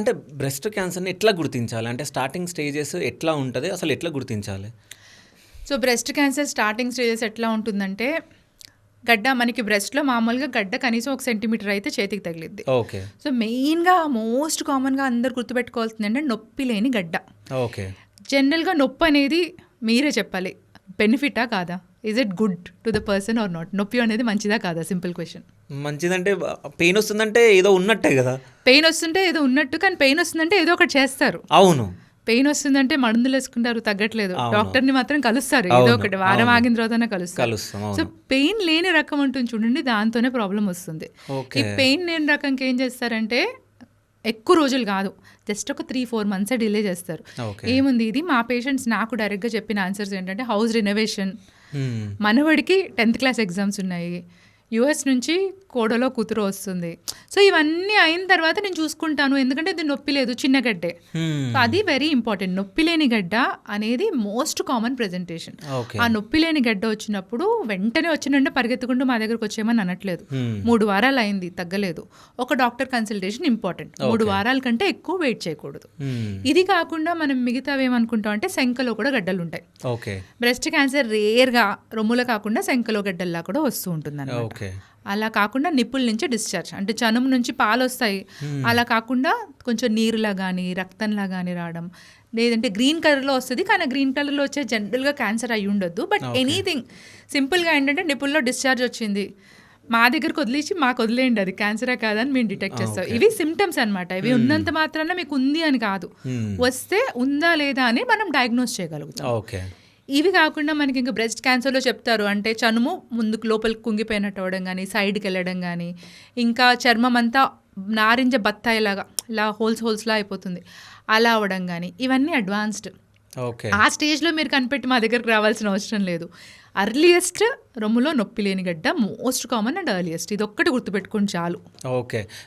అంటే బ్రెస్ట్ క్యాన్సర్‌ని ఎట్లా గుర్తించాలి? అంటే స్టార్టింగ్ స్టేజెస్ ఎట్లా ఉంటది? అసలు ఎట్లా గుర్తించాలి? So breast cancer starting stages ఎట్లా ఉంటుందంటే, గడ్డ మనకి బ్రెస్ట్‌లో మామూలుగా గడ్డ కనీసం 1 సెంటీమీటర్ అయితే చేతికి తగిలిద్ది. ఓకే. సో మెయిన్‌గా మోస్ట్ కామన్‌గా అందరూ గుర్తుపెట్టుకోవాల్సింది ఏంటంటే నొప్పి లేని గడ్డ. ఓకే. జనరల్‌గా నొప్పి అనేది మీరే చెప్పాలి. బెనిఫిటా కాదా? Is it good to the person are not? నొప్పి అనేది మంచిదా కాదా? Simple question. మంచిదంటే పెయిన్ వస్తుందంటే ఏదో ఉన్నట్టే గదా! పెయిన్ వస్తుంటే ఏదో ఉన్నట్టు, కానీ పెయిన్ వస్తుందంటే ఏదో ఒకటి చేస్తారు. అవును. పెయిన్ వస్తుందంటే మందులు వేసుకుంటారు, తగ్గట్లేదు. అవును. డాక్టర్‌ని మాత్రం కలుస్తారు. ఏదో అవును. ఒకటి వారం అవును. ఆగిన తర్వాతనే కలుస్తారు. కలుస్తాం. సో అవును. పెయిన్ లేని రకం ఉంటుంది చూడండి, దాంతోనే ప్రాబ్లం వస్తుంది. ఈ ఓకే. పెయిన్ లేని రకంకి ఏం చేస్తారంటే ఎక్కువ రోజులు కాదు, జస్ట్ ఒక 3-4 మంత్సే డిలే చేస్తారు. ఓకే. ఏముంది, ఇది మా పేషెంట్స్ నాకు డైరెక్ట్గా చెప్పిన ఆన్సర్స్ ఏంటంటే హౌస్ రినోవేషన్, హ్మ్. మనవడికి 10th క్లాస్ ఎగ్జామ్స్ ఉన్నాయి, యూఎస్ నుంచి కోడలో కూతురు వస్తుంది. సో ఇవన్నీ అయిన తర్వాత నేను చూసుకుంటాను, ఎందుకంటే ఇది నొప్పి లేదు, చిన్న గడ్డే. హ్మ్. సో అది వెరీ ఇంపార్టెంట్. నొప్పి లేని గడ్డ అనేది మోస్ట్ కామన్ ప్రెజెంటేషన్. ఓకే. ఆ నొప్పి లేని గడ్డ వచ్చినప్పుడు వెంటనే వచ్చినంటే పరిగెత్తుకుంటూ మా దగ్గరకు వచ్చేయమని అనట్లేదు. హ్మ్. 3 వారాలు అయింది తగ్గలేదు, ఒక డాక్టర్ కన్సల్టేషన్ ఇంపార్టెంట్. 3 ఓకే. వారాల కంటే ఎక్కువ వెయిట్ చేయకూడదు. హ్మ్. ఇది కాకుండా మనం మిగతావి ఏమనుకుంటాం అంటే శంకలో కూడా గడ్డలు ఉంటాయి. ఓకే. బ్రెస్ట్ క్యాన్సర్ రేర్గా రొమ్ములో కాకుండా శంకలో గడ్డల్లా కూడా వస్తూ ఉంటుంది. ఓకే. అలా కాకుండా నిప్పుల నుంచి డిశ్చార్జ్, అంటే చనుము నుంచి పాలు వస్తాయి, అలా కాకుండా కొంచెం నీరులా కానీ రక్తంలా కానీ రావడం, లేదంటే గ్రీన్ కలర్లో వస్తుంది. కానీ గ్రీన్ కలర్లో వచ్చే జనరల్గా క్యాన్సర్ అయి ఉండొద్దు. But okay. ఎనీథింగ్ సింపుల్గా ఏంటంటే నిప్పుల్లో డిశ్చార్జ్ వచ్చింది, మా దగ్గరకు వదిలేసి మాకు వదిలేయండి, అది క్యాన్సరే కాదని మేము డిటెక్ట్ చేస్తాం. ఓకే. ఇవి సిమ్టమ్స్ అనమాట. ఇవి ఉన్నంత మాత్రాన మీకు ఉంది అని కాదు, హ్మ్. వస్తే ఉందా లేదా అని మనం డయాగ్నోస్ చేయగలుగుతాం. ఓకే. ఇవి కాకుండా మనకి ఇంకా బ్రెస్ట్ క్యాన్సర్లో చెప్తారు అంటే చనుము ముందుకు లోపలికి కుంగిపోయినట్టు అవ్వడం కానీ, సైడ్కి వెళ్ళడం కానీ, ఇంకా చర్మం అంతా నారింజ బత్తాయిలాగా ఇలా హోల్స్లా అయిపోతుంది, అలా అవ్వడం కానీ, ఇవన్నీ అడ్వాన్స్డ్. ఓకే. ఆ స్టేజ్లో మీరు కనిపెట్టి మా దగ్గరికి రావాల్సిన అవసరం లేదు. అర్లియస్ట్ రొమ్ములో నొప్పి లేని గడ్డ మోస్ట్ కామన్ అండ్ ఎర్లియస్ట్, ఇది ఒక్కటి గుర్తుపెట్టుకోండి చాలు. ఓకే.